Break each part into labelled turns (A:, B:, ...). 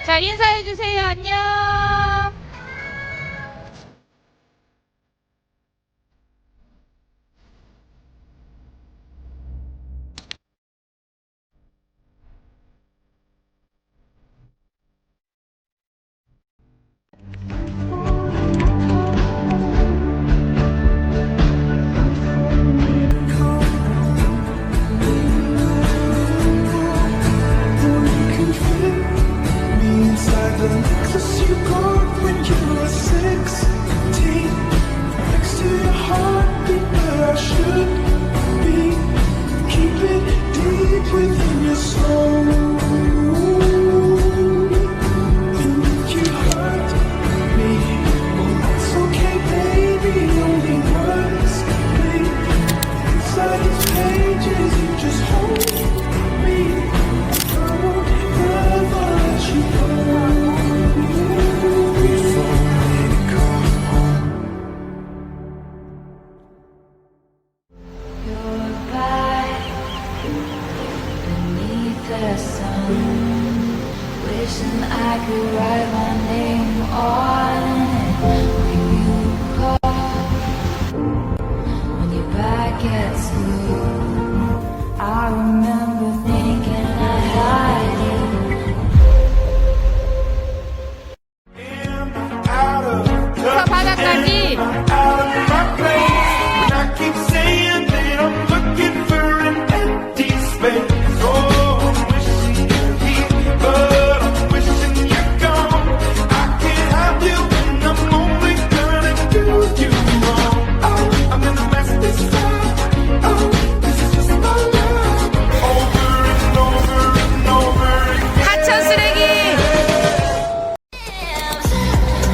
A: 자, 인사해주세요. 안녕.
B: Within your soul, and if you hurt me, well that's okay, baby. Only words bleed inside these pages. You just hold me. I won't ever let you go. Before we come home.
C: You're back beneath the sun, wishing I could write my name on it. When you call, when you're back at school, I remember thinking I had you.
B: Out of
A: 저 바닥까지.
B: out of my place. And I keep saying that I'm looking for an empty space. Oh, I'm wishing you're here, but I'm wishing you're gone. I can't have you, and I'm only gonna do you wrong. Oh, I'm in a mess this time. Oh, this is just my love. Over and over and over again.
A: 하천 쓰레기.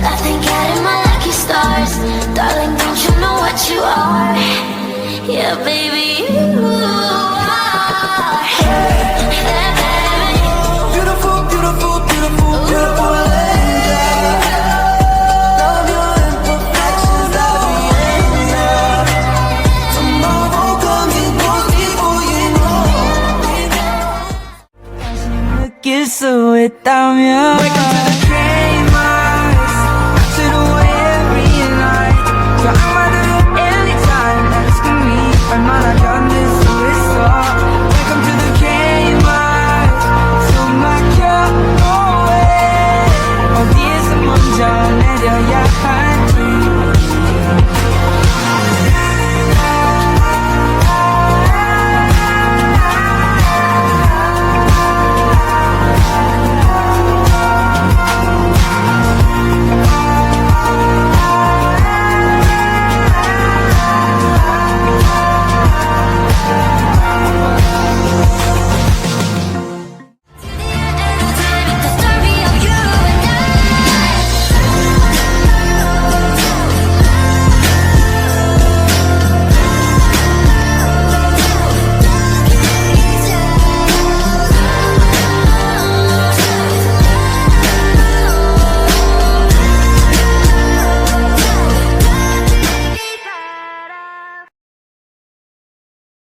C: Nothing getting my lucky stars. Darling, don't you know what you are? Yeah, baby, you are.
B: Beautiful, beautiful, beautiful, beautiful angel. Love your imperfections, I'll be angel. Tomorrow coming before you know. 느낄 수 있다면 Welcome to the dream.